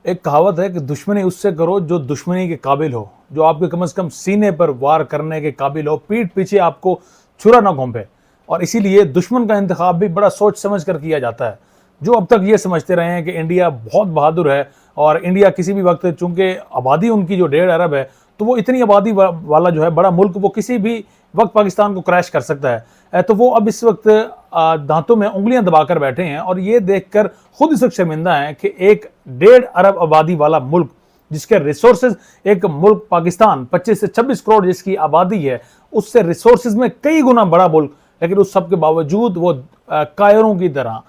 एक कहावत है कि दुश्मनी उससे करो जो दुश्मनी के काबिल हो, जो आपके कम से कम सीने पर वार करने के काबिल हो, पीठ पीछे आपको छुरा ना घोंपे। और इसीलिए दुश्मन का इंतखाब भी बड़ा सोच समझ कर किया जाता है। जो अब तक ये समझते रहे हैं कि इंडिया बहुत बहादुर है और इंडिया किसी भी वक्त, चूंकि आबादी उनकी जो 1.5 अरब है, तो वो इतनी आबादी वाला जो है बड़ा मुल्क, वो किसी भी वक्त पाकिस्तान को क्रैश कर सकता है। तो वो अब इस वक्त दांतों में उंगलियां दबाकर बैठे हैं और ये देखकर खुद इस वक्त शर्मिंदा है कि एक 1.5 अरब आबादी वाला मुल्क, जिसके रिसोर्सेज, एक मुल्क पाकिस्तान 25 से 26 करोड़ जिसकी आबादी है, उससे रिसोर्सेज में कई गुना बड़ा मुल्क, लेकिन उस सब के बावजूद वो कायरों की तरह,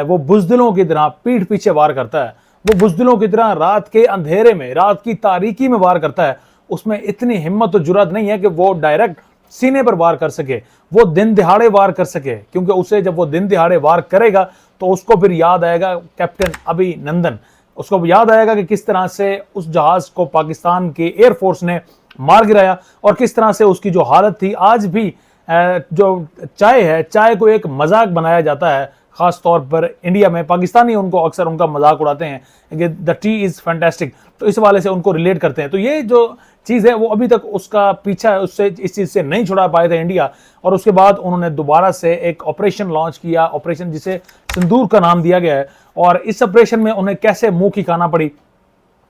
वो बुजदिलों की तरह पीठ पीछे वार करता है। वो बुजदिलों की तरह रात के अंधेरे में, रात की तारीकी में वार करता है। उसमें इतनी हिम्मत और जुर्रत नहीं है कि वो डायरेक्ट सीने पर वार कर सके, वो दिन दिहाड़े वार कर सके, क्योंकि उसे जब वो दिन दिहाड़े वार करेगा तो उसको फिर याद आएगा कैप्टन अभिनंदन। उसको याद आएगा कि किस तरह से उस जहाज को पाकिस्तान की एयरफोर्स ने मार गिराया और किस तरह से उसकी जो हालत थी। आज भी जो चाय है, चाय को एक मजाक बनाया जाता है, खास तौर पर इंडिया में। पाकिस्तानी उनको अक्सर उनका मजाक उड़ाते हैं कि द टी इज़ फैंटास्टिक, तो इस वाले से उनको रिलेट करते हैं। तो ये जो चीज़ है वो अभी तक उसका पीछा है, उससे इस चीज़ से नहीं छुड़ा पाए थे इंडिया। और उसके बाद उन्होंने दोबारा से एक ऑपरेशन लॉन्च किया, ऑपरेशन जिसे सिंदूर का नाम दिया गया है। और इस ऑपरेशन में उन्हें कैसे मुंह की खाना पड़ी,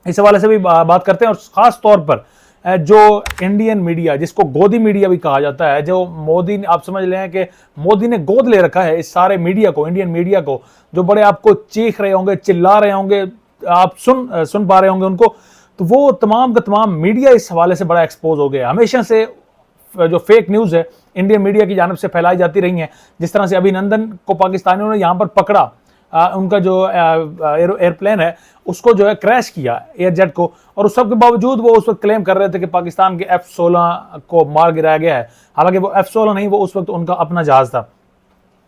इस हवाले से भी बात करते हैं। और खास तौर पर जो इंडियन मीडिया, जिसको गोदी मीडिया भी कहा जाता है, जो मोदी, आप समझ लें कि मोदी ने गोद ले रखा है इस सारे मीडिया को, इंडियन मीडिया को, जो बड़े आपको चीख रहे होंगे, चिल्ला रहे होंगे, आप सुन पा रहे होंगे उनको। तो वो तमाम का तमाम मीडिया इस हवाले से बड़ा एक्सपोज हो गया। हमेशा से जो फेक न्यूज़ है इंडियन मीडिया की जानब से फैलाई जाती रही है। जिस तरह से अभिनंदन को पाकिस्तानियों ने यहाँ पर पकड़ा, उनका जो एयरप्लेन है उसको जो है क्रैश किया, एयरजेट को, और उस सब के बावजूद वो उस वक्त क्लेम कर रहे थे कि पाकिस्तान के F-16 को मार गिराया गया है। हालांकि वो F-16 नहीं, वो उस वक्त उनका अपना जहाज था।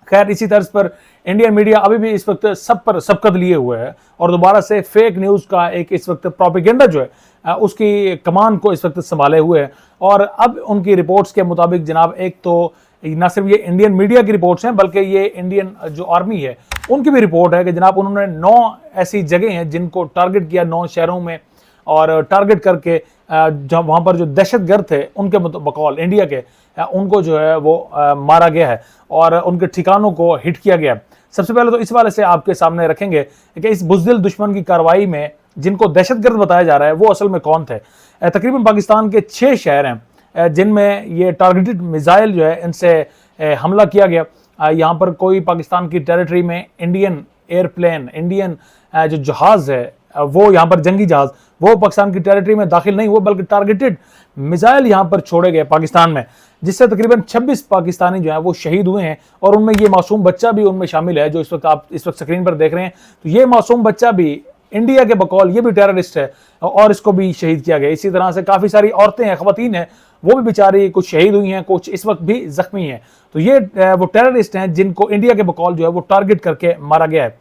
खैर, इसी तर्ज पर इंडियन मीडिया अभी भी इस वक्त सब पर सबकत लिए हुए है और दोबारा से फेक न्यूज़ का एक इस वक्त प्रोपेगेंडा जो है उसकी कमान को इस वक्त संभाले हुए है। और अब उनकी रिपोर्ट्स के मुताबिक जनाब, एक तो ना सिर्फ ये इंडियन मीडिया की रिपोर्ट्स हैं, बल्कि ये इंडियन जो आर्मी है उनकी भी रिपोर्ट है कि जनाब उन्होंने 9 ऐसी जगह हैं जिनको टारगेट किया, 9 शहरों में, और टारगेट करके जब वहाँ पर जो दहशतगर्द थे उनके बकौल इंडिया के, उनको जो है वो मारा गया है और उनके ठिकानों को हिट किया गया है। सबसे पहले तो इस वाले से आपके सामने रखेंगे कि इस बुज़दिल दुश्मन की कार्रवाई में जिनको दहशतगर्द बताया जा रहा है वो असल में कौन थे। तकरीबन पाकिस्तान के 6 शहर हैं जिनमें ये टारगेटेड मिसाइल जो है इनसे हमला किया गया। यहाँ पर कोई पाकिस्तान की टेरिटरी में इंडियन एयरप्लेन, इंडियन जो जहाज़ है वो, यहाँ पर जंगी जहाज़, वो पाकिस्तान की टेरिटरी में दाखिल नहीं हुए, बल्कि टारगेटेड मिसाइल यहाँ पर छोड़े गए पाकिस्तान में, जिससे तकरीबन 26 पाकिस्तानी जो है वो शहीद हुए हैं। और उनमें ये मासूम बच्चा भी उनमें शामिल है जो इस वक्त आप इस वक्त स्क्रीन पर देख रहे हैं। तो ये मासूम बच्चा भी इंडिया के बकौल ये भी टेररिस्ट है और इसको भी शहीद किया गया। इसी तरह से काफ़ी सारी औरतें हैं, ख़वातीन हैं, वो भी बेचारी कुछ शहीद हुई हैं, कुछ इस वक्त भी जख्मी हैं। तो ये वो टेररिस्ट हैं जिनको इंडिया के बकौल जो है वो टारगेट करके मारा गया है।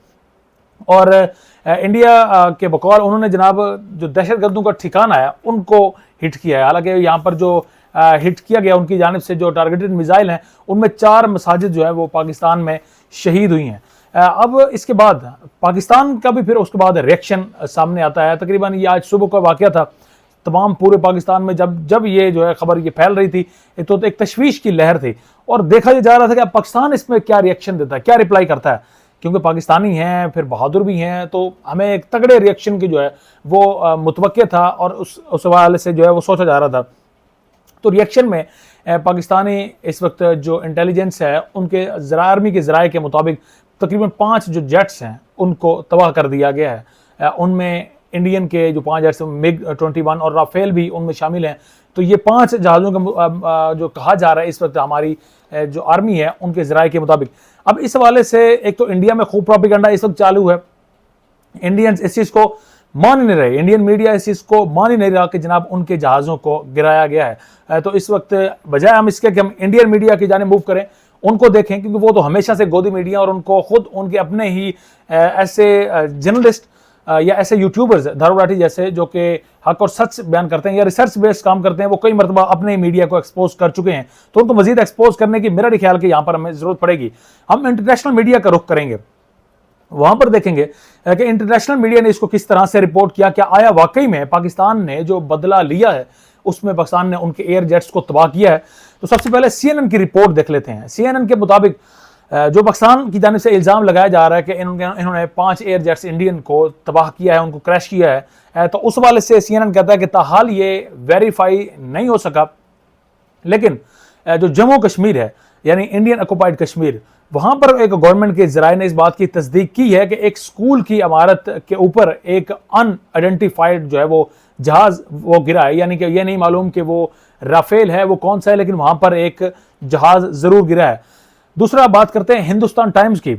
और इंडिया के बकौल उन्होंने जनाब जो दहशतगर्दों का ठिकाना है उनको हिट किया है। हालांकि यहाँ पर जो हिट किया गया उनकी जानिब से जो टारगेटेड मिसाइल हैं उनमें 4 मसाजिद जो है वो पाकिस्तान में शहीद हुई हैं। अब इसके बाद पाकिस्तान का भी फिर उसके बाद रिएक्शन सामने आता है। तकरीबन ये आज सुबह का वाक़या था। तमाम पूरे पाकिस्तान में जब ये जो है खबर ये फैल रही थी तो एक तशवीश की लहर थी और देखा जा रहा था कि पाकिस्तान इसमें क्या रिएक्शन देता है, क्या रिप्लाई करता है, क्योंकि पाकिस्तानी हैं, फिर बहादुर भी हैं, तो हमें एक तगड़े रिएक्शन की जो है वो मुतवक्के था और उस हवाले से जो है वो सोचा जा रहा था। तो रिएक्शन में पाकिस्तानी इस वक्त जो इंटेलिजेंस है उनके आर्मी के ज़राए के मुताबिक तकरीबन 5 जो जेट्स हैं उनको तबाह कर दिया गया है। उनमें इंडियन के जो 5 जेट्स MiG-21 और राफेल भी उनमें शामिल हैं। तो ये 5 जहाज़ों का जो कहा जा रहा है इस वक्त हमारी जो आर्मी है उनके ज़राए के मुताबिक। अब इस हवाले से एक तो इंडिया में खूब प्रोपेगेंडा इस वक्त चालू है, इंडियंस इस चीज़ को मान ही नहीं रहे, इंडियन मीडिया इस चीज़ को मान ही नहीं रहा कि जनाब उनके जहाज़ों को गिराया गया है। तो इस वक्त बजाय हम इसके कि हम इंडियन मीडिया की जाने मूव करें, उनको देखें, क्योंकि वो तो हमेशा से गोदी मीडिया और उनको खुद उनके अपने ही ऐसे जर्नलिस्ट या ऐसे यूट्यूबर्स धारूराठी जैसे जो कि हक और सच बयान करते हैं या रिसर्च बेस्ड काम करते हैं, वो कई मरतबा अपने मीडिया को एक्सपोज कर चुके हैं। तो उनको मजीद एक्सपोज करने की मेरा ख्याल कि यहाँ पर हमें ज़रूरत पड़ेगी। हम इंटरनेशनल मीडिया का रुख करेंगे। वहां पर देखेंगे कि इंटरनेशनल मीडिया ने इसको किस तरह से रिपोर्ट किया, क्या आया वाकई में पाकिस्तान ने जो बदला लिया है उसमें पाकिस्तान ने उनके एयर जेट्स को तबाह किया है। तो सबसे पहले सीएनएन की रिपोर्ट देख लेते हैं। सीएनएन के मुताबिक जो पाकिस्तान की जानिब से इल्ज़ाम लगाया जा रहा है कि इन्होंने 5 एयर जेट्स इंडियन को तबाह किया है, उनको क्रैश किया है, तो उस वाले से सीएनएन कहता है कि ताहाल ये वेरीफाई नहीं हो सका। लेकिन जो जम्मू कश्मीर है यानी इंडियन ऑक्युपाइड कश्मीर, वहां पर एक गवर्नमेंट के जराये ने इस बात की तस्दीक की है कि एक स्कूल की इमारत के ऊपर एक अनआइडेंटिफाइड जो है वो जहाज वो गिरा है, यानी कि ये नहीं मालूम कि वो राफेल है वो कौन सा है, लेकिन वहां पर एक जहाज जरूर गिरा है। दूसरा बात करते हैं हिंदुस्तान टाइम्स की।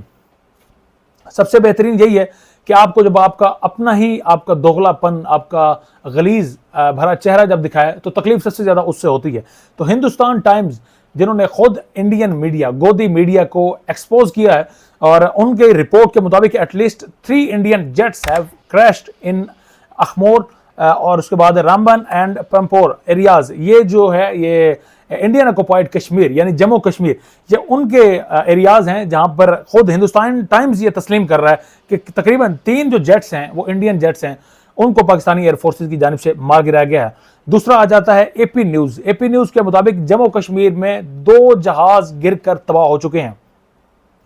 सबसे बेहतरीन यही है कि आपको जब आपका अपना ही आपका दोगलापन, आपका गलीज भरा चेहरा जब दिखाए तो तकलीफ सबसे ज्यादा उससे होती है। तो हिंदुस्तान टाइम्स जिन्होंने खुद इंडियन मीडिया, गोदी मीडिया को एक्सपोज किया है, और उनके रिपोर्ट के मुताबिक at least 3 Indian jets have crashed in Akhnoor और उसके बाद रामबन एंड पंपोर एरियाज। ये जो है ये इंडियन ऑक्युपाइड कश्मीर यानी जम्मू कश्मीर, ये उनके एरियाज हैं जहां पर खुद हिंदुस्तान टाइम्स ये तस्लीम कर रहा है कि तकरीबन 3 जो जेट्स हैं वो इंडियन जेट्स हैं, उनको पाकिस्तानी एयरफोर्सेज की जानिब से मार गिराया गया है। दूसरा आ जाता है एपी न्यूज। एपी न्यूज के मुताबिक जम्मू कश्मीर में 2 जहाज गिरकर तबाह हो चुके हैं,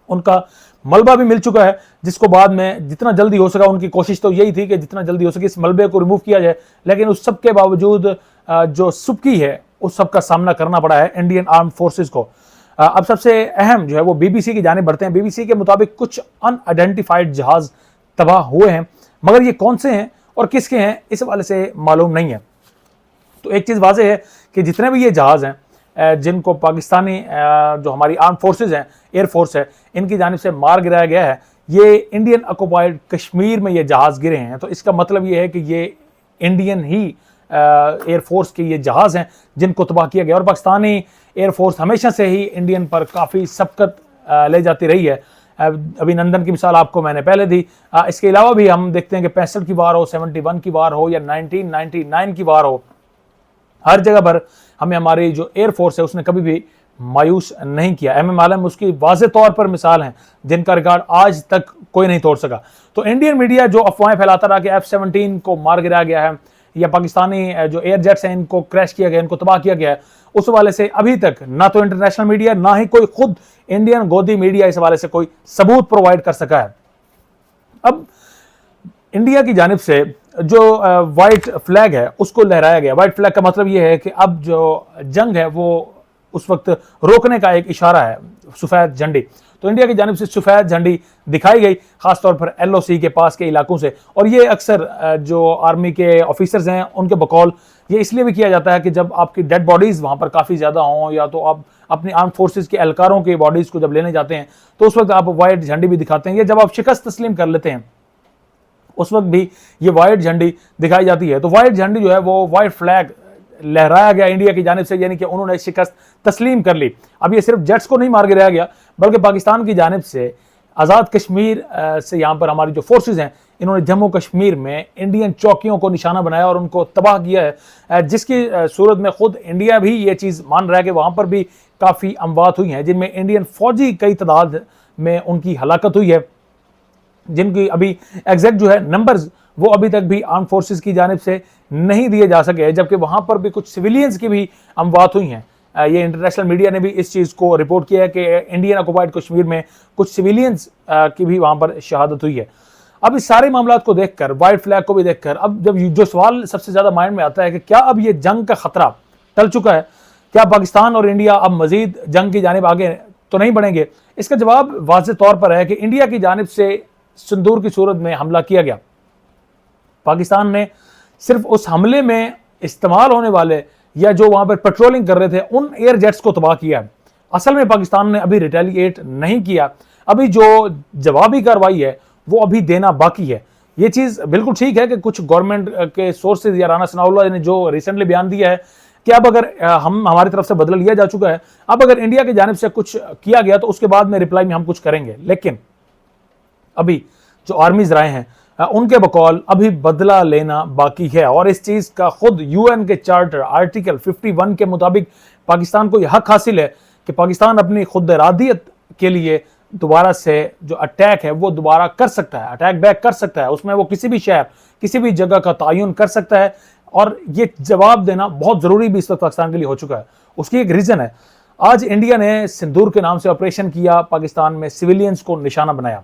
उनका मलबा भी मिल चुका है, जिसको बाद में जितना जल्दी हो सका, उनकी कोशिश तो यही थी कि जितना जल्दी हो सके इस मलबे को रिमूव किया जाए, लेकिन उस सब के बावजूद जो सुबकी है उस सब का सामना करना पड़ा है इंडियन आर्म फोर्सेस को। अब सबसे अहम जो है वो बीबीसी की जानिब बढ़ते हैं। बीबीसी के मुताबिक कुछ अनआइडेंटिफाइड जहाज तबाह हुए हैं, मगर ये कौन से हैं और किसके हैं इस हवाले से मालूम नहीं है। तो एक चीज़ वाज़ेह है कि जितने भी ये जहाज़ हैं जिनको पाकिस्तानी जो हमारी आर्म फोर्सेज हैं, एयरफोर्स है, इनकी जानिब से मार गिराया गया है, ये इंडियन ऑक्युपाइड कश्मीर में ये जहाज़ गिरे हैं। तो इसका मतलब ये है कि ये इंडियन ही एयरफोर्स के ये जहाज़ हैं जिनको तबाह किया गया। और पाकिस्तानी एयरफोर्स हमेशा से ही इंडियन पर काफ़ी सबकत ले जाती रही है। अभिनंदन की मिसाल आपको मैंने पहले दी। इसके अलावा भी हम देखते हैं कि 65 की वार हो, 71 की वार हो या 1999 की वार हो, हर जगह पर हमें हमारी जो एयरफोर्स है उसने कभी भी मायूस नहीं किया। एमएम आलम उसकी वाज़े तौर पर मिसाल हैं जिनका रिकॉर्ड आज तक कोई नहीं तोड़ सका। तो इंडियन मीडिया जो अफवाहें फैलाता रहा कि F-17 को मार गिराया गया है या पाकिस्तानी जो एयर जेट्स हैं इनको क्रैश किया गया, इनको तबाह किया गया है, उस हवाले से अभी तक ना तो इंटरनेशनल मीडिया ना ही कोई खुद इंडियन गोदी मीडिया इस हवाले से कोई सबूत प्रोवाइड कर सका है। अब इंडिया की जानिब से जो वाइट फ्लैग है उसको लहराया गया। वाइट फ्लैग का मतलब यह है कि अब जो जंग है वो उस वक्त रोकने का एक इशारा है, सफ़ेद झंडी। तो इंडिया की जानिब से सफ़ेद झंडी दिखाई गई, खासतौर पर LOC के पास के इलाकों से। और ये अक्सर जो आर्मी के ऑफिसर्स हैं उनके बकौल ये इसलिए भी किया जाता है कि जब आपकी डेड बॉडीज़ वहाँ पर काफ़ी ज़्यादा हों, या तो आप अपनी आर्म फोर्सेज के एहलकारों की बॉडीज़ को जब लेने जाते हैं तो उस वक्त आप वाइट झंडी भी दिखाते हैं, या जब आप शिकस्त तस्लीम कर लेते हैं उस वक्त भी ये वाइट झंडी दिखाई जाती है। तो वाइट झंडी जो है वो वाइट फ्लैग लहराया गया इंडिया की जानिब से, यानी कि उन्होंने शिकस्त तस्लीम कर ली। अब ये सिर्फ जेट्स को नहीं मार गिराया गया, बल्कि पाकिस्तान की जानिब से आज़ाद कश्मीर से यहाँ पर हमारी जो फोर्सेज हैं इन्होंने जम्मू कश्मीर में इंडियन चौकियों को निशाना बनाया और उनको तबाह किया है, जिसकी सूरत में खुद इंडिया भी ये चीज़ मान रहा है कि वहाँ पर भी काफ़ी अमवात हुई हैं, जिनमें इंडियन फौजी कई तादाद में उनकी हलाकत हुई है, जिनकी अभी एग्जैक्ट जो है नंबर्स वो अभी तक भी आर्म फोर्सेस की जानिब से नहीं दिए जा सके, जबकि वहाँ पर भी कुछ सिविलियंस की भी अमवात हुई हैं। ये इंटरनेशनल मीडिया ने भी इस चीज़ को रिपोर्ट किया है कि इंडियन ऑक्युपाइड कश्मीर में कुछ सिविलियंस की भी वहाँ पर शहादत हुई है। अब इस सारे मामला को देखकर, वाइट फ्लैग को भी देखकर, अब जब जो सवाल सबसे ज़्यादा माइंड में आता है कि क्या अब ये जंग का खतरा टल चुका है, क्या पाकिस्तान और इंडिया अब मजीद जंग की जानिब आगे तो नहीं बढ़ेंगे, इसका जवाब वाज़ेह तौर पर है कि इंडिया की जानिब से सिंदूर की सूरत में हमला किया गया। पाकिस्तान ने सिर्फ उस हमले में इस्तेमाल होने वाले या जो वहां पर पेट्रोलिंग कर रहे थे उन एयर जेट्स को तबाह किया है। असल में पाकिस्तान ने अभी रिटेलिएट नहीं किया, अभी जो जवाबी कार्रवाई है वो अभी देना बाकी है। ये चीज़ बिल्कुल ठीक है कि कुछ गवर्नमेंट के सोर्सेज या राना सनाउल्लाह ने जो रिसेंटली बयान दिया है कि अब अगर हमारी तरफ से बदला लिया जा चुका है, अब अगर इंडिया की जानिब से कुछ किया गया तो उसके बाद में रिप्लाई में हम कुछ करेंगे, लेकिन अभी जो आर्मी ज़राए हैं उनके बकौल अभी बदला लेना बाकी है। और इस चीज़ का खुद UN के चार्टर आर्टिकल 51 के मुताबिक पाकिस्तान को यह हक हासिल है कि पाकिस्तान अपनी खुद इरादियत के लिए दोबारा से जो अटैक है वो दोबारा कर सकता है, अटैक बैक कर सकता है। उसमें वो किसी भी शहर, किसी भी जगह का तयन कर सकता है। और ये जवाब देना बहुत जरूरी भी इस वक्त पाकिस्तान के लिए हो चुका है। उसकी एक रीजन है, आज इंडिया ने सिंदूर के नाम से ऑपरेशन किया, पाकिस्तान में सिविलियंस को निशाना बनाया।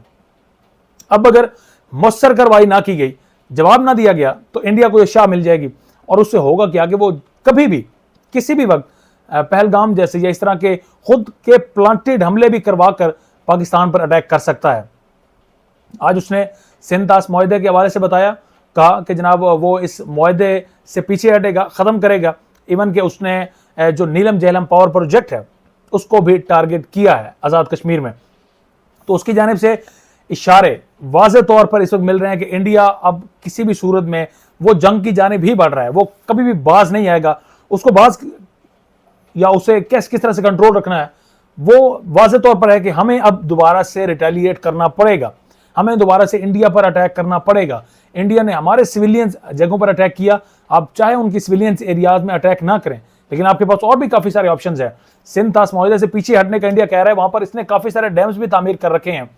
अब अगर मौसर कार्रवाई ना की गई, जवाब ना दिया गया, तो इंडिया को यह शाह मिल जाएगी और उससे होगा क्या कि वो कभी भी किसी भी वक्त पहलगाम जैसे या इस तरह के खुद के प्लांटेड हमले भी करवा कर पाकिस्तान पर अटैक कर सकता है। आज उसने सिंध-ताश मुआहदे के हवाले से बताया, कहा कि जनाब वो इस मुआहदे से पीछे हटेगा, ख़त्म करेगा। इवन कि उसने जो नीलम झेलम पावर प्रोजेक्ट है उसको भी टारगेट किया है आज़ाद कश्मीर में। तो उसकी जानिब से इशारे वाज़े तौर पर इस वक्त मिल रहे हैं कि इंडिया अब किसी भी सूरत में वो जंग की जानिब ही बढ़ रहा है, वो कभी भी बाज नहीं आएगा। उसको बाज या उसे किस तरह से कंट्रोल रखना है वो वाज़े तौर पर है कि हमें अब दोबारा से रिटेलिएट करना पड़ेगा, हमें दोबारा से इंडिया पर अटैक करना पड़ेगा। इंडिया ने हमारे सिविलियंस जगहों पर अटैक किया, आप चाहे उनकी सिविलियंस एरियाज में अटैक ना करें, लेकिन आपके पास और भी काफ़ी सारे ऑप्शंस हैं। सिंध-ताश मुआहदे से पीछे हटने का इंडिया कह रहा है, वहाँ पर इसने काफ़ी सारे डैम्स भी तामीर कर रखे हैं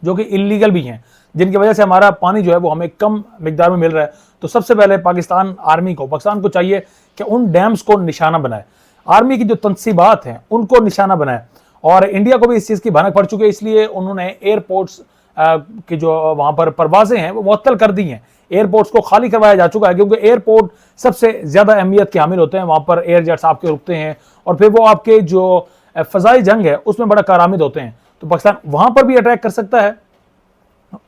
जो कि इलीगल भी हैं, जिनकी वजह से हमारा पानी जो है वो हमें कम मिकदार में मिल रहा है। तो सबसे पहले पाकिस्तान को चाहिए कि उन डैम्स को निशाना बनाए, आर्मी की जो तनसीबात हैं उनको निशाना बनाए। और इंडिया को भी इस चीज़ की भनक पड़ चुकी है, इसलिए उन्होंने एयरपोर्ट्स की जो वहाँ पर परवाजें हैं वो मुअत्तल कर दी हैं। एयरपोर्ट्स को खाली करवाया जा चुका है, क्योंकि एयरपोर्ट सबसे ज़्यादा अहमियत के हामिल होते हैं। वहाँ पर एयर जेट्स आपके रुकते हैं और फिर वो आपके जो फ़ज़ाई जंग है उसमें बड़ा कारआमद होते हैं। तो पाकिस्तान वहाँ पर भी अटैक कर सकता है।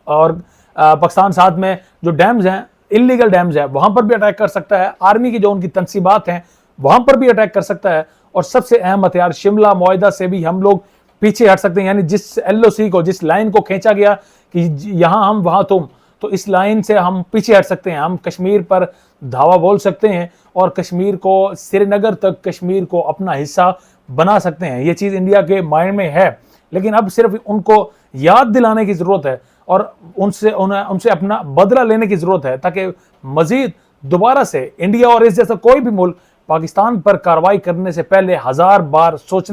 और पाकिस्तान साथ में जो डैम्स हैं, इलीगल डैम्स हैं, वहाँ पर भी अटैक कर सकता है। आर्मी की जो उनकी तनसीबात हैं वहाँ पर भी अटैक कर सकता है। और सबसे अहम हथियार शिमला मुआहदा से भी हम लोग पीछे हट सकते हैं, यानी जिस LOC को, जिस लाइन को खींचा गया कि यहाँ हम वहाँ तुम, तो इस लाइन से हम पीछे हट सकते हैं। हम कश्मीर पर धावा बोल सकते हैं और कश्मीर को, श्रीनगर तक कश्मीर को अपना हिस्सा बना सकते हैं। ये चीज़ इंडिया के माइंड में है, लेकिन अब सिर्फ उनको याद दिलाने की ज़रूरत है और उनसे अपना बदला लेने की ज़रूरत है, ताकि मज़ीद दोबारा से इंडिया और इस जैसा कोई भी मुल्क पाकिस्तान पर कार्रवाई करने से पहले 1000 बार सोचने